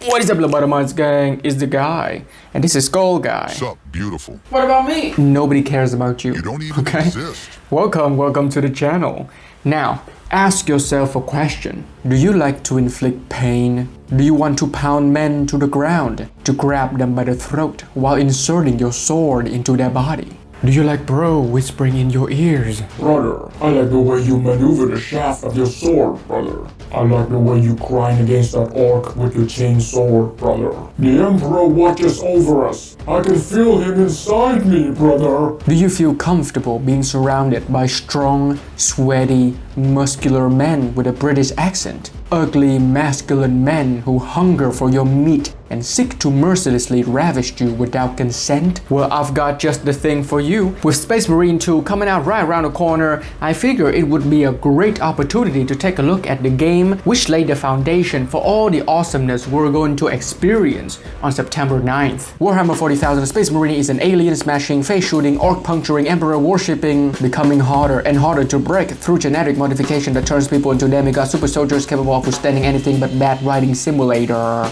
What is up, LobotomizeGang? Is the guy, and this is Skull Guy. Sup, beautiful. What about me? Nobody cares about you. You don't even exist. Welcome to the channel. Now, ask yourself a question. Do you like to inflict pain? Do you want to pound men to the ground, to grab them by the throat while inserting your sword into their body? Do you like bro whispering in your ears? Brother, I like the way you maneuver the shaft of your sword, brother. I like the way you grind against that orc with your chain sword, brother. The Emperor watches over us. I can feel him inside me, brother. Do you feel comfortable being surrounded by strong, sweaty, muscular men with a British accent? Ugly, masculine men who hunger for your meat and seek to mercilessly ravish you without consent? Well, I've got just the thing for you. With Space Marine 2 coming out right around the corner, I figure it would be a great opportunity to take a look at the game which laid the foundation for all the awesomeness we're going to experience on September 9th. Warhammer 40,000 Space Marine is an alien smashing, face shooting, orc puncturing, emperor worshipping, becoming harder and harder to break through genetic modification that turns people into demigod super soldiers capable of withstanding anything but bad riding simulator.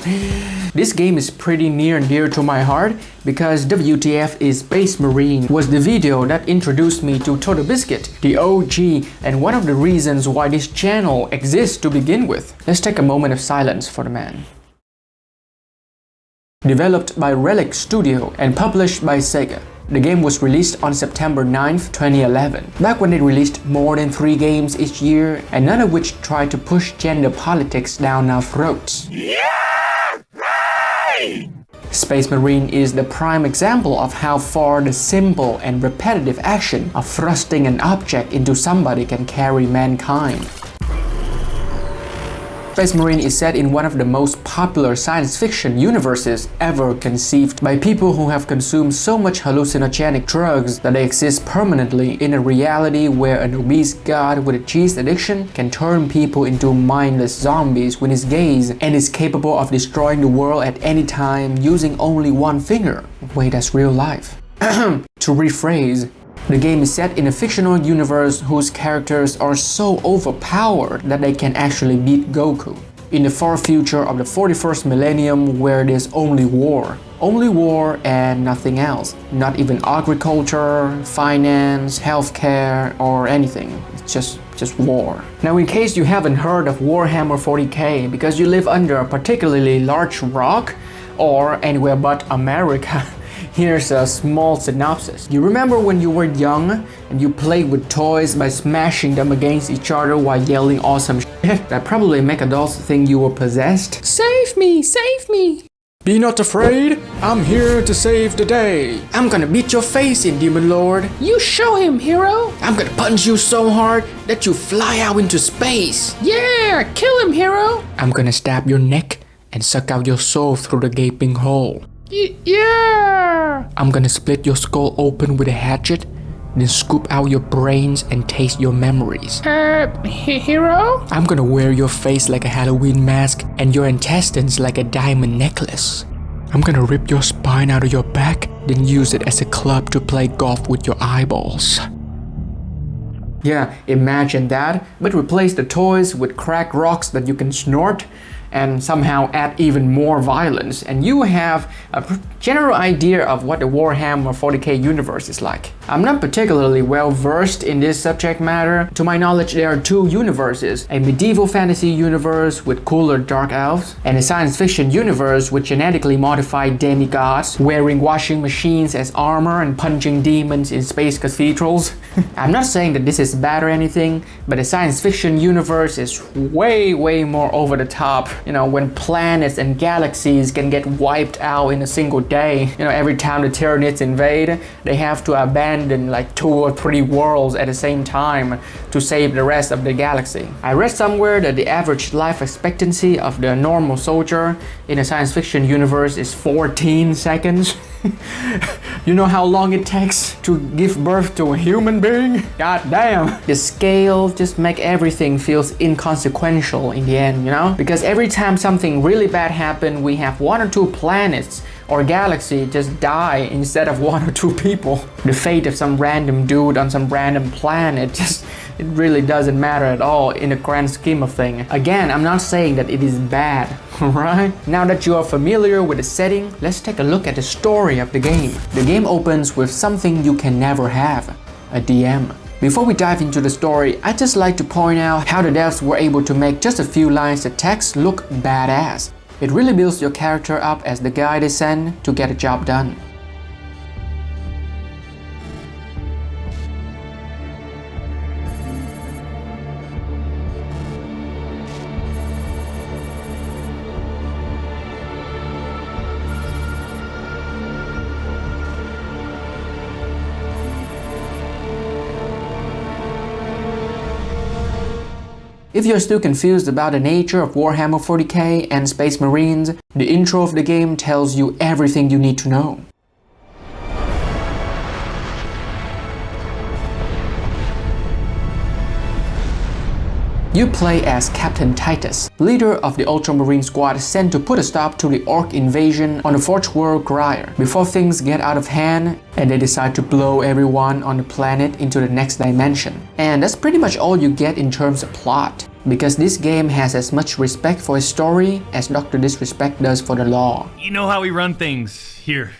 This game is pretty near and dear to my heart because WTF is Space Marine was the video that introduced me to Total Biscuit, the OG, and one of the reasons why this channel exists to begin with. Let's take a moment of silence for the man. Developed by Relic Studio and published by Sega, the game was released on September 9th, 2011, back when they released more than 3 games each year, and none of which tried to push gender politics down our throats. Space Marine is the prime example of how far the simple and repetitive action of thrusting an object into somebody can carry mankind. Space Marine is set in one of the most popular science fiction universes ever conceived by people who have consumed so much hallucinogenic drugs that they exist permanently in a reality where an obese god with a cheese addiction can turn people into mindless zombies with his gaze and is capable of destroying the world at any time using only one finger. Wait, that's real life. To rephrase, the game is set in a fictional universe whose characters are so overpowered that they can actually beat Goku. In the far future of the 41st millennium where there's only war. Only war and nothing else. Not even agriculture, finance, healthcare, or anything. It's just war. Now, in case you haven't heard of Warhammer 40k because you live under a particularly large rock or anywhere but America, here's a small synopsis. You remember when you were young and you played with toys by smashing them against each other while yelling awesome shit that probably make adults think you were possessed? Save me! Save me! Be not afraid, I'm here to save the day. I'm gonna beat your face in, Demon Lord. You show him, hero. I'm gonna punch you so hard that you fly out into space. Yeah, kill him, hero. I'm gonna stab your neck and suck out your soul through the gaping hole. Yeah! I'm gonna split your skull open with a hatchet, then scoop out your brains and taste your memories. Hero? I'm gonna wear your face like a Halloween mask and your intestines like a diamond necklace. I'm gonna rip your spine out of your back, then use it as a club to play golf with your eyeballs. Yeah, imagine that, but replace the toys with cracked rocks that you can snort and somehow add even more violence, and you have a general idea of what the Warhammer 40k universe is like. I'm not particularly well versed in this subject matter. To my knowledge, there are 2 universes, a medieval fantasy universe with cooler dark elves, and a science fiction universe with genetically modified demigods wearing washing machines as armor and punching demons in space cathedrals. I'm not saying that this is bad or anything, but the science fiction universe is way more over the top. You know, when planets and galaxies can get wiped out in a single day. You know, every time the Tyranids invade, they have to abandon like 2 or 3 worlds at the same time to save the rest of the galaxy. I read somewhere that the average life expectancy of the normal soldier in a science fiction universe is 14 seconds. You know how long it takes to give birth to a human being? God damn. The scale just make everything feels inconsequential in the end, you know? Because every time something really bad happens, we have 1 or 2 planets or galaxy just die instead of 1 or 2 people. The fate of some random dude on some random planet it really doesn't matter at all in the grand scheme of things. Again, I'm not saying that it is bad, alright? Now that you are familiar with the setting, let's take a look at the story of the game. The game opens with something you can never have, a DM. Before we dive into the story, I'd just like to point out how the devs were able to make just a few lines of text look badass. It really builds your character up as the guy they send to get a job done. If you're still confused about the nature of Warhammer 40k and Space Marines, the intro of the game tells you everything you need to know. You play as Captain Titus, leader of the Ultramarine squad sent to put a stop to the Orc invasion on the Forge World Graia before things get out of hand and they decide to blow everyone on the planet into the next dimension. And that's pretty much all you get in terms of plot, because this game has as much respect for its story as Dr. Disrespect does for the law. You know how we run things here.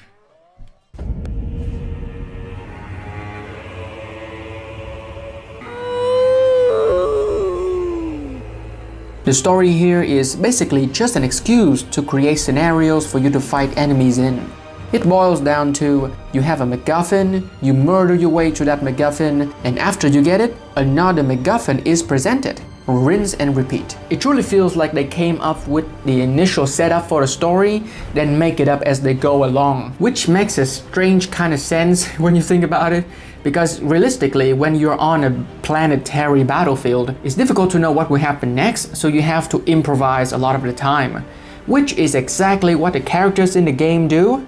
The story here is basically just an excuse to create scenarios for you to fight enemies in. It boils down to, you have a MacGuffin, you murder your way to that MacGuffin, and after you get it, another MacGuffin is presented. Rinse and repeat. It truly feels like they came up with the initial setup for the story, then make it up as they go along, which makes a strange kind of sense when you think about it, because realistically, when you're on a planetary battlefield, it's difficult to know what will happen next, so you have to improvise a lot of the time, which is exactly what the characters in the game do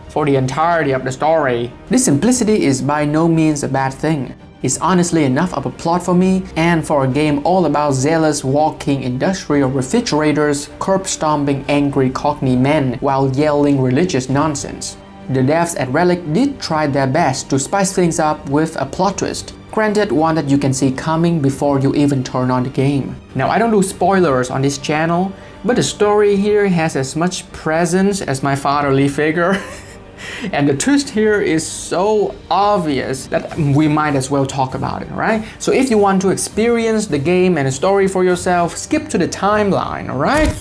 for the entirety of the story. This simplicity is by no means a bad thing. It's honestly enough of a plot for me, and for a game all about zealous walking industrial refrigerators curb-stomping angry cockney men while yelling religious nonsense. The devs at Relic did try their best to spice things up with a plot twist, granted one that you can see coming before you even turn on the game. Now, I don't do spoilers on this channel, but the story here has as much presence as my fatherly figure. And the twist here is so obvious that we might as well talk about it, right? So if you want to experience the game and the story for yourself, skip to the timeline, alright?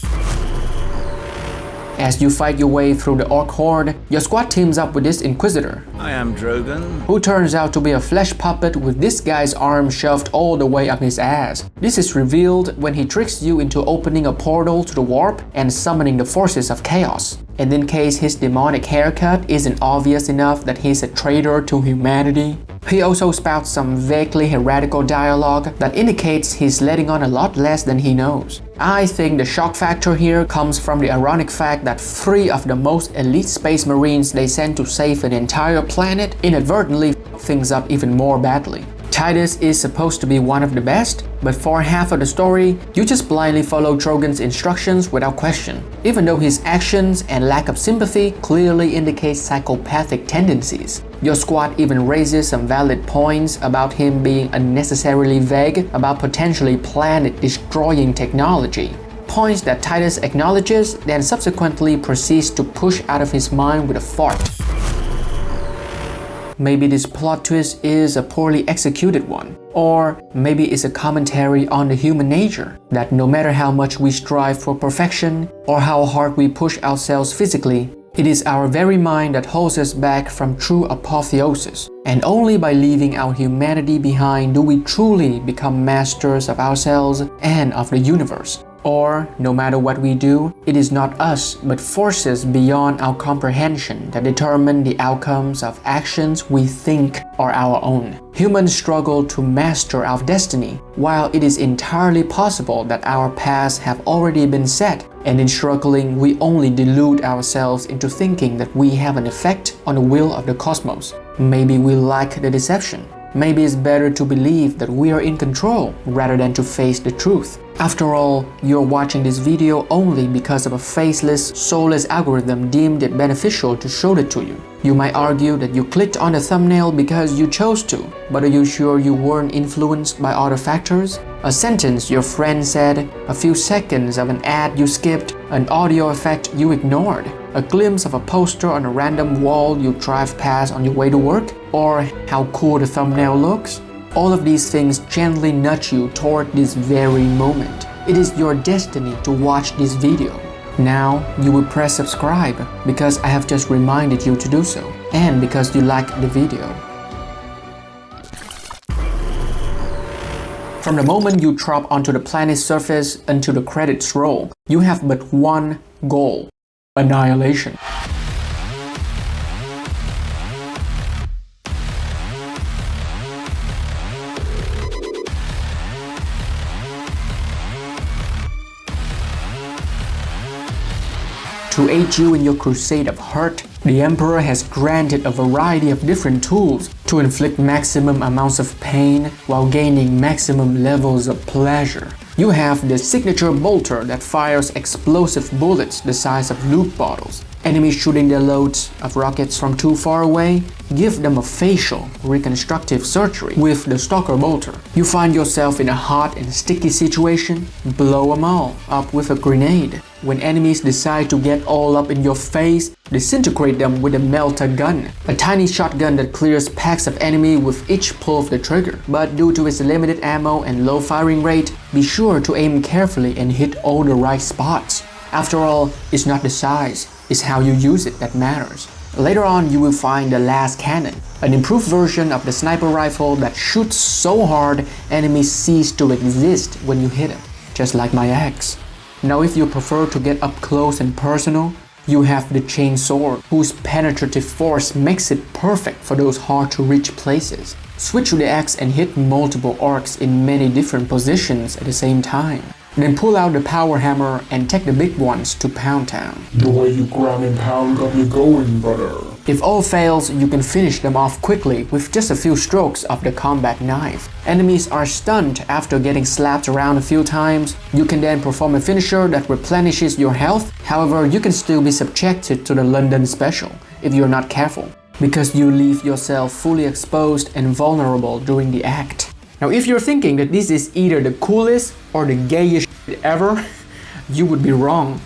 As you fight your way through the Orc horde, your squad teams up with this Inquisitor. I am Drogon. Who turns out to be a flesh puppet with this guy's arm shoved all the way up his ass. This is revealed when he tricks you into opening a portal to the warp and summoning the forces of chaos. And in case his demonic haircut isn't obvious enough that he's a traitor to humanity, he also spouts some vaguely heretical dialogue that indicates he's letting on a lot less than he knows. I think the shock factor here comes from the ironic fact that 3 of the most elite space marines they send to save an entire planet inadvertently f things up even more badly. Titus is supposed to be one of the best, but for half of the story, you just blindly follow Drogon's instructions without question, even though his actions and lack of sympathy clearly indicate psychopathic tendencies. Your squad even raises some valid points about him being unnecessarily vague about potentially planet-destroying technology. Points that Titus acknowledges, then subsequently proceeds to push out of his mind with a fart. Maybe this plot twist is a poorly executed one. Or maybe it's a commentary on the human nature, that no matter how much we strive for perfection or how hard we push ourselves physically, it is our very mind that holds us back from true apotheosis. And only by leaving our humanity behind do we truly become masters of ourselves and of the universe. Or, no matter what we do, it is not us but forces beyond our comprehension that determine the outcomes of actions we think are our own. Humans struggle to master our destiny, while it is entirely possible that our paths have already been set, and in struggling we only delude ourselves into thinking that we have an effect on the will of the cosmos. Maybe we like the deception. Maybe it's better to believe that we are in control rather than to face the truth. After all, you're watching this video only because of a faceless, soulless algorithm deemed it beneficial to show it to you. You might argue that you clicked on the thumbnail because you chose to, but are you sure you weren't influenced by other factors? A sentence your friend said, a few seconds of an ad you skipped, an audio effect you ignored, a glimpse of a poster on a random wall you drive past on your way to work, or how cool the thumbnail looks? All of these things gently nudge you toward this very moment. It is your destiny to watch this video. Now you will press subscribe because I have just reminded you to do so, and because you like the video. From the moment you drop onto the planet's surface until the credits roll, you have but one goal: annihilation. To aid you in your crusade of hurt, the Emperor has granted a variety of different tools to inflict maximum amounts of pain while gaining maximum levels of pleasure. You have the signature bolter that fires explosive bullets the size of loot bottles. Enemies shooting their loads of rockets from too far away, give them a facial reconstructive surgery with the Stalker Bolter. You find yourself in a hot and sticky situation, blow them all up with a grenade. When enemies decide to get all up in your face, disintegrate them with a melter gun, a tiny shotgun that clears packs of enemy with each pull of the trigger. But due to its limited ammo and low firing rate, be sure to aim carefully and hit all the right spots. After all, it's not the size, it's how you use it that matters. Later on, you will find the last cannon, an improved version of the sniper rifle that shoots so hard enemies cease to exist when you hit them, just like my axe. Now if you prefer to get up close and personal, you have the chainsaw, whose penetrative force makes it perfect for those hard to reach places. Switch to the axe and hit multiple orcs in many different positions at the same time. Then pull out the power hammer and take the big ones to Pound Town. The way you grab and pound got me going, brother. If all fails, you can finish them off quickly with just a few strokes of the combat knife. Enemies are stunned after getting slapped around a few times. You can then perform a finisher that replenishes your health. However, you can still be subjected to the London special if you're not careful, because you leave yourself fully exposed and vulnerable during the act. Now if you're thinking that this is either the coolest or the gayest shit ever, you would be wrong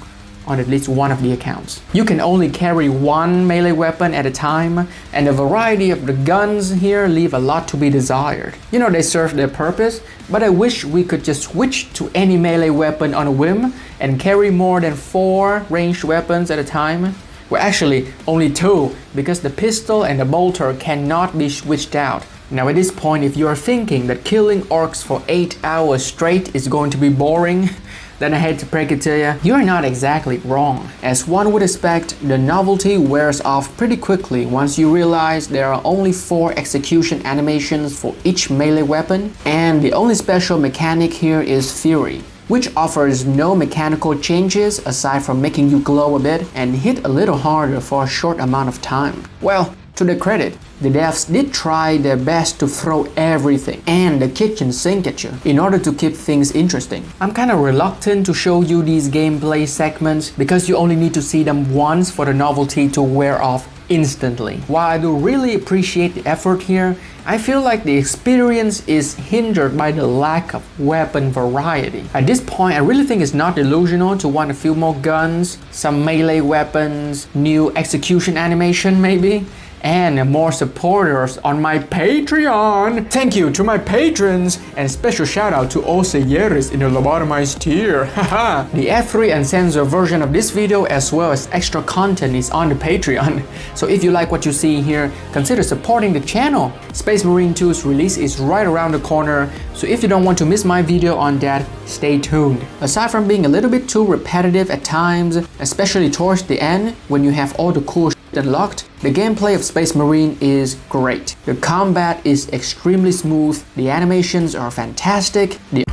on at least one of the accounts. You can only carry one melee weapon at a time, and the variety of the guns here leave a lot to be desired. You know, they serve their purpose, but I wish we could just switch to any melee weapon on a whim and carry more than 4 ranged weapons at a time. Well, actually only 2, because the pistol and the bolter cannot be switched out. Now at this point, if you are thinking that killing orcs for 8 hours straight is going to be boring, then I hate to break it to you, you're not exactly wrong. As one would expect, the novelty wears off pretty quickly once you realize there are only 4 execution animations for each melee weapon, and the only special mechanic here is Fury, which offers no mechanical changes aside from making you glow a bit and hit a little harder for a short amount of time. Well, to their credit, the devs did try their best to throw everything and the kitchen sink at you in order to keep things interesting. I'm kinda reluctant to show you these gameplay segments because you only need to see them once for the novelty to wear off instantly. While I do really appreciate the effort here, I feel like the experience is hindered by the lack of weapon variety. At this point, I really think it's not delusional to want a few more guns, some melee weapons, new execution animation maybe, and more supporters on my Patreon. Thank you to my patrons, and special shout out to all Sayeris in the Lobotomized tier. Haha. The F3 uncensored version of this video as well as extra content is on the Patreon. So if you like what you see here, consider supporting the channel. Space Marine 2's release is right around the corner, so if you don't want to miss my video on that, stay tuned. Aside from being a little bit too repetitive at times, especially towards the end when you have all the cool shit unlocked, the gameplay of Space Marine is great. The combat is extremely smooth, the animations are fantastic, the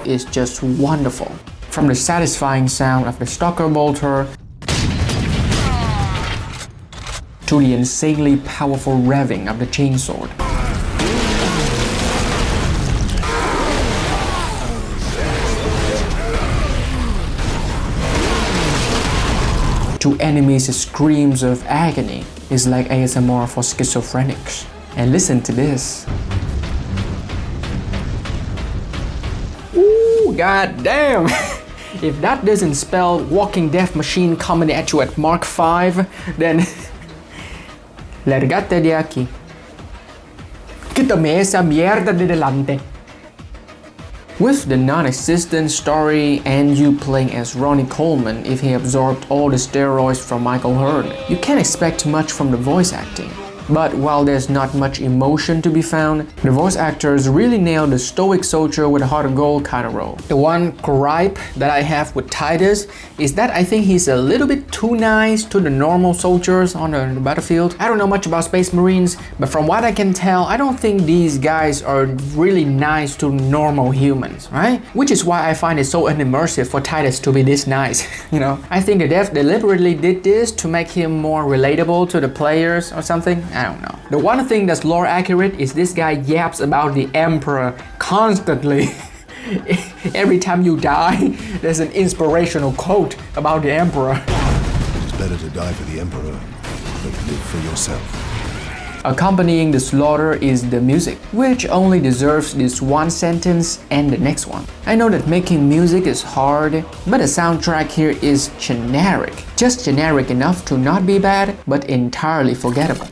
is just wonderful. From the satisfying sound of the Stalker Bolter to the insanely powerful revving of the chainsword. to enemies' screams of agony is like ASMR for schizophrenics. And listen to this. Ooh, god damn! If that doesn't spell walking death machine coming at you at Mark 5, then largate de aquí. Quítame esa mierda de delante. With the non-existent story and you playing as Ronnie Coleman if he absorbed all the steroids from Michael Hearn, you can't expect much from the voice acting. But while there's not much emotion to be found, the voice actors really nailed the stoic soldier with a heart of gold kind of role. The one gripe that I have with Titus is that I think he's a little bit too nice to the normal soldiers on the battlefield. I don't know much about Space Marines, but from what I can tell, I don't think these guys are really nice to normal humans, right? Which is why I find it so unimmersive for Titus to be this nice, you know? I think the dev deliberately did this to make him more relatable to the players or something. I don't know. The one thing that's lore accurate is this guy yaps about the Emperor constantly. Every time you die, there's an inspirational quote about the Emperor. It is better to die for the Emperor than live for yourself. Accompanying the slaughter is the music, which only deserves this one sentence and the next one. I know that making music is hard, but the soundtrack here is generic. Just generic enough to not be bad, but entirely forgettable.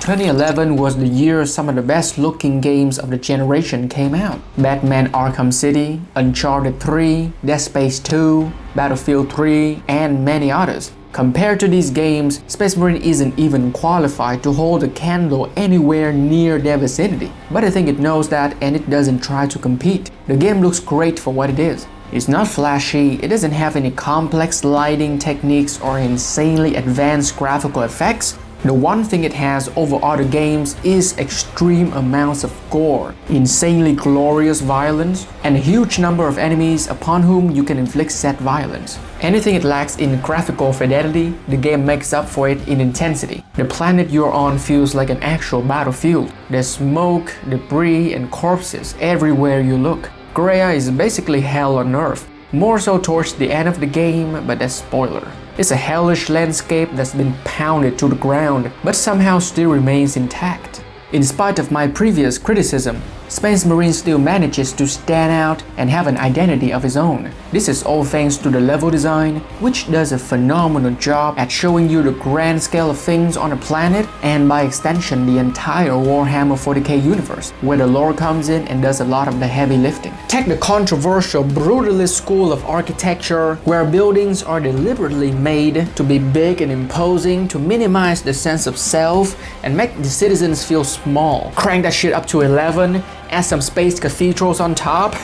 2011 was the year some of the best looking games of the generation came out. Batman Arkham City, Uncharted 3, Dead Space 2, Battlefield 3, and many others. Compared to these games, Space Marine isn't even qualified to hold a candle anywhere near their vicinity. But I think it knows that and it doesn't try to compete. The game looks great for what it is. It's not flashy, it doesn't have any complex lighting techniques or insanely advanced graphical effects. The one thing it has over other games is extreme amounts of gore, insanely glorious violence, and a huge number of enemies upon whom you can inflict said violence. Anything it lacks in graphical fidelity, the game makes up for it in intensity. The planet you're on feels like an actual battlefield. There's smoke, debris, and corpses everywhere you look. Graia is basically hell on Earth, more so towards the end of the game, but that's spoiler. It's a hellish landscape that's been pounded to the ground, but somehow still remains intact. In spite of my previous criticism, Space Marine still manages to stand out and have an identity of its own. This is all thanks to the level design, which does a phenomenal job at showing you the grand scale of things on a planet and by extension the entire Warhammer 40k universe, where the lore comes in and does a lot of the heavy lifting. Take the controversial brutalist school of architecture, where buildings are deliberately made to be big and imposing to minimize the sense of self and make the citizens feel small. Crank that shit up to 11, add some space cathedrals on top,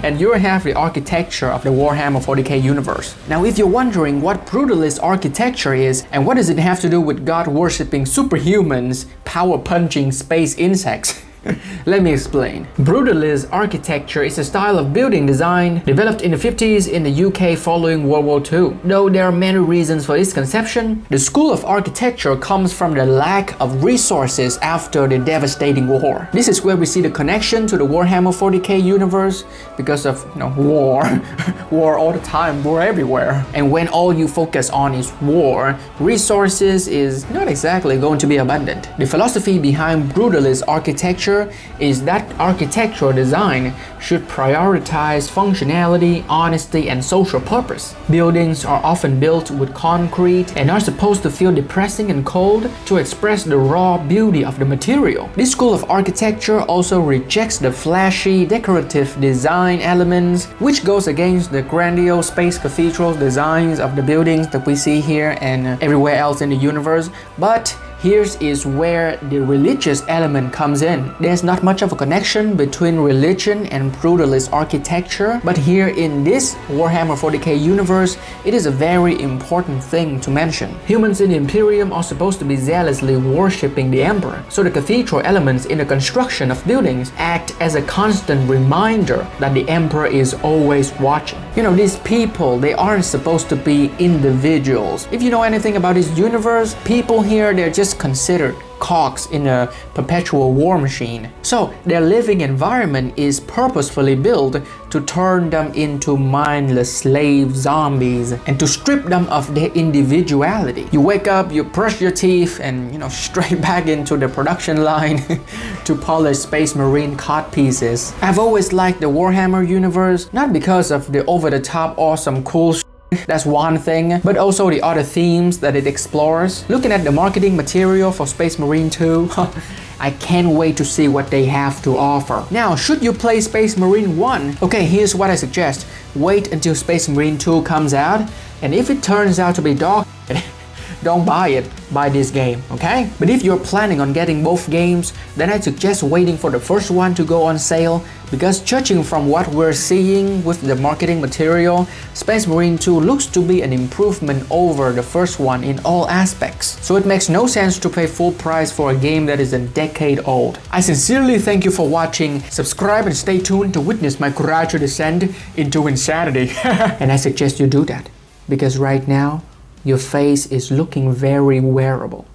and you have the architecture of the Warhammer 40k universe. Now if you're wondering what brutalist architecture is and what does it have to do with god-worshipping superhumans, power-punching space insects, let me explain. Brutalist architecture is a style of building design developed in the 50s in the UK following World War II. Though there are many reasons for its conception, the school of architecture comes from the lack of resources after the devastating war. This is where we see the connection to the Warhammer 40k universe because of, war. War all the time, war everywhere. And when all you focus on is war, resources is not exactly going to be abundant. The philosophy behind brutalist architecture is that architectural design should prioritize functionality, honesty, and social purpose. Buildings are often built with concrete and are supposed to feel depressing and cold to express the raw beauty of the material. This school of architecture also rejects the flashy, decorative design elements, which goes against the grandiose space cathedral designs of the buildings that we see here and everywhere else in the universe. But here is where the religious element comes in. There's not much of a connection between religion and brutalist architecture, but here in this Warhammer 40k universe, it is a very important thing to mention. Humans in the Imperium are supposed to be zealously worshipping the Emperor, so the cathedral elements in the construction of buildings act as a constant reminder that the Emperor is always watching. These people, they aren't supposed to be individuals. If you know anything about this universe, people here, they're just just considered cogs in a perpetual war machine. So their living environment is purposefully built to turn them into mindless slave zombies and to strip them of their individuality. You wake up, you brush your teeth, and straight back into the production line to polish Space Marine cod pieces. I've always liked the Warhammer universe, not because of the over-the-top awesome cool that's one thing, but also the other themes that it explores. Looking at the marketing material for Space Marine 2, I can't wait to see what they have to offer. Now, should you play Space Marine 1? Okay, here's what I suggest. Wait until Space Marine 2 comes out, and if it turns out to be dog don't buy it, buy this game, okay? But if you're planning on getting both games, then I suggest waiting for the first one to go on sale, because judging from what we're seeing with the marketing material, Space Marine 2 looks to be an improvement over the first one in all aspects. So it makes no sense to pay full price for a game that is a decade old. I sincerely thank you for watching. Subscribe and stay tuned to witness my gradual descent into insanity. And I suggest you do that, because right now, your face is looking very wearable.